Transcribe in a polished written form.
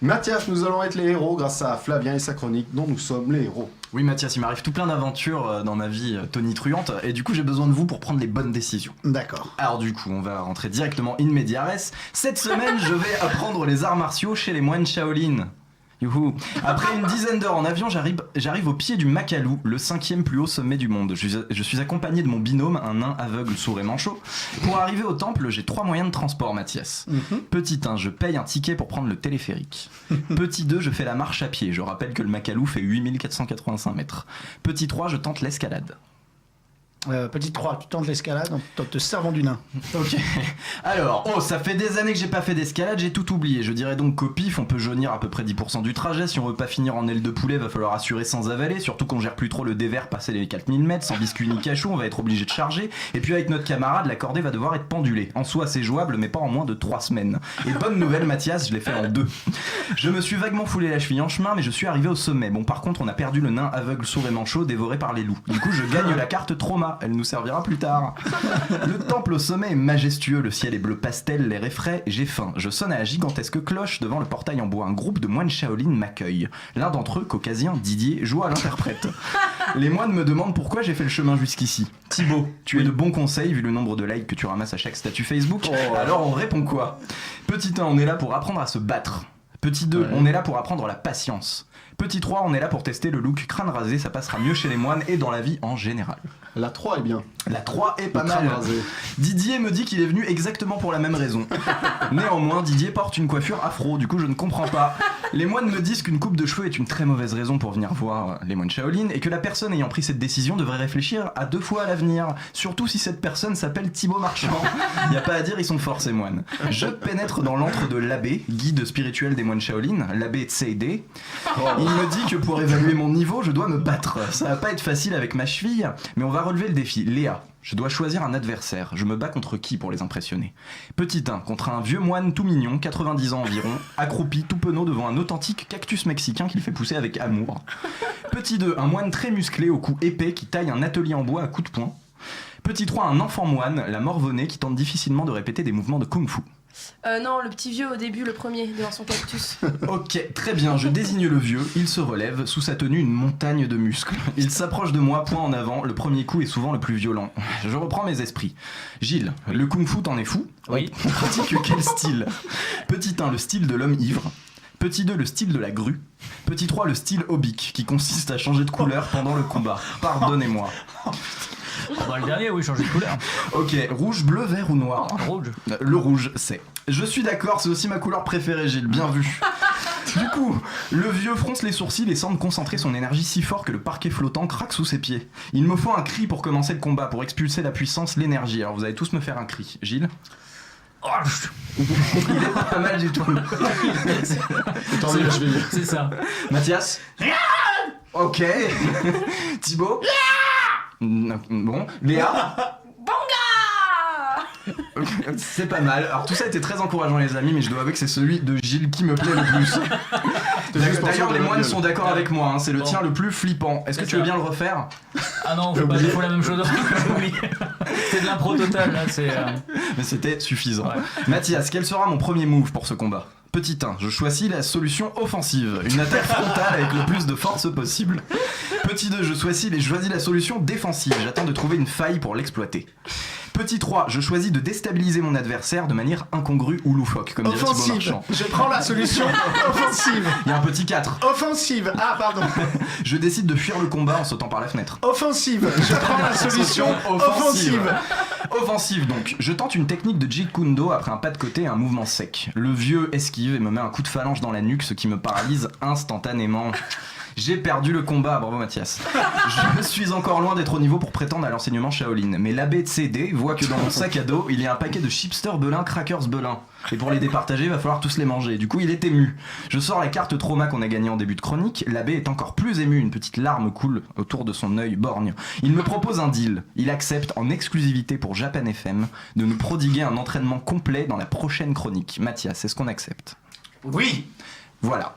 Mathias, nous allons être les héros grâce à Flavien et sa chronique dont nous sommes les héros. Oui Mathias, il m'arrive tout plein d'aventures dans ma vie tonitruante et du coup j'ai besoin de vous pour prendre les bonnes décisions. D'accord. Alors du coup on va rentrer directement in media res. Cette semaine je vais apprendre les arts martiaux chez les moines Shaolin. Youhou. Après une dizaine d'heures en avion, j'arrive au pied du Makalu, le 5e plus haut sommet du monde. Je suis accompagné de mon binôme, un nain aveugle, sourd et manchot. Pour arriver au temple, j'ai 3 moyens de transport, Mathias. Petit 1, je paye un ticket pour prendre le téléphérique. Petit 2, je fais la marche à pied. Je rappelle que le Makalu fait 8485 mètres. Petit 3, je tente l'escalade. Petit 3, tu tentes l'escalade en te servant du nain. Ok. Alors, ça fait des années que j'ai pas fait d'escalade, j'ai tout oublié. Je dirais donc qu'au pif, on peut jaunir à peu près 10% du trajet. Si on veut pas finir en aile de poulet, va falloir assurer sans avaler. Surtout qu'on gère plus trop le dévers passer les 4000 mètres. Sans biscuit ni cachou, on va être obligé de charger. Et puis avec notre camarade, la cordée va devoir être pendulée. En soi, c'est jouable, mais pas en moins de 3 semaines. Et bonne nouvelle, Mathias, je l'ai fait en 2. Je me suis vaguement foulé la cheville en chemin, mais je suis arrivé au sommet. Bon, par contre, on a perdu le nain aveugle, sourd et manchot dévoré par les loups. Du coup, je gagne la carte trauma. Elle nous servira plus tard. Le temple au sommet est majestueux, le ciel est bleu pastel, l'air est frais, j'ai faim. Je sonne à la gigantesque cloche devant le portail en bois. Un groupe de moines Shaolin m'accueille. L'un d'entre eux, caucasien, Didier, joue à l'interprète. Les moines me demandent pourquoi j'ai fait le chemin jusqu'ici. Thibaut, tu es de bons conseils vu le nombre de likes que tu ramasses à chaque statut Facebook. Alors on répond quoi? Petit 1, on est là pour apprendre à se battre. Petit 2, on est là pour apprendre la patience. Petit 3, on est là pour tester le look crâne rasé, ça passera mieux chez les moines et dans la vie en général. La 3 est bien. La 3 est pas Le mal. crâne rasé. Didier me dit qu'il est venu exactement pour la même raison. Néanmoins, Didier porte une coiffure afro, du coup je ne comprends pas. Les moines me disent qu'une coupe de cheveux est une très mauvaise raison pour venir voir les moines Shaolin et que la personne ayant pris cette décision devrait réfléchir à 2 fois à l'avenir. Surtout si cette personne s'appelle Thibaut Marchand. Y a pas à dire, ils sont forts ces moines. Je pénètre dans l'antre de l'abbé, guide spirituel des moines Shaolin, l'abbé Tseide. Il me dit que pour évaluer mon niveau, je dois me battre. Ça va pas être facile avec ma cheville, mais on va relever le défi. Léa, je dois choisir un adversaire. Je me bats contre qui pour les impressionner? Petit 1, contre un vieux moine tout mignon, 90 ans environ, accroupi tout penaud devant un authentique cactus mexicain qu'il fait pousser avec amour. Petit 2, un moine très musclé au cou épais qui taille un atelier en bois à coups de poing. Petit 3, un enfant moine, la morvonnée qui tente difficilement de répéter des mouvements de kung-fu. Non, le petit vieux au début, le premier, devant son cactus. Ok, très bien, je désigne le vieux, il se relève, sous sa tenue une montagne de muscles. Il s'approche de moi, poing en avant, le premier coup est souvent le plus violent. Je reprends mes esprits. Gilles, le kung-fu t'en es fou? Oui. On pratique quel style? Petit 1, le style de l'homme ivre. Petit 2, le style de la grue. Petit 3, le style obique, qui consiste à changer de couleur pendant le combat. Pardonnez-moi. Le dernier, oui, changer de couleur. Ok, rouge, bleu, vert ou noir? Rouge. Le rouge, c'est. Je suis d'accord, c'est aussi ma couleur préférée, Gilles, bien vu. Du coup, le vieux fronce les sourcils et semble concentrer son énergie si fort que le parquet flottant craque sous ses pieds. Il me faut un cri pour commencer le combat, pour expulser la puissance, l'énergie. Alors vous allez tous me faire un cri. Gilles? Il est pas mal du tout. C'est ça. Mathias? Ok. Thibaut? Bon. Léa? C'est pas mal. Alors tout ça était très encourageant les amis, mais je dois avouer que c'est celui de Gilles qui me plaît le plus. D'ailleurs les moines sont d'accord avec moi, hein, c'est le tien le plus flippant. Est-ce que tu veux bien le refaire? Ah non, on fait pas deux fois la même chose. Oui. C'est de l'impro total là, c'est... Mais c'était suffisant. Ouais. Mathias, quel sera mon premier move pour ce combat? Petit 1, je choisis la solution offensive, une attaque frontale avec le plus de force possible. Petit 2, je choisis la solution défensive, j'attends de trouver une faille pour l'exploiter. Petit 3, je choisis de déstabiliser mon adversaire de manière incongrue ou loufoque, comme dirait Thibaut Marchand. Je prends la solution offensive. Il y a un petit 4. Offensive. Ah, pardon. Je décide de fuir le combat en sautant par la fenêtre. Offensive. Je prends la solution offensive. Offensive donc, je tente une technique de Jeet Kune Do après un pas de côté et un mouvement sec. Le vieux esquive et me met un coup de phalange dans la nuque, ce qui me paralyse instantanément. J'ai perdu le combat, bravo Mathias. Je suis encore loin d'être au niveau pour prétendre à l'enseignement Shaolin, mais l'abbé Tséide voit que dans mon sac à dos, il y a un paquet de chipster Belin, crackers Belin. Et pour les départager, il va falloir tous les manger. Du coup, il est ému. Je sors la carte trauma qu'on a gagnée en début de chronique. L'abbé est encore plus ému, une petite larme coule autour de son œil borgne. Il me propose un deal. Il accepte en exclusivité pour Japan FM de nous prodiguer un entraînement complet dans la prochaine chronique. Mathias, est-ce qu'on accepte? Oui. Voilà.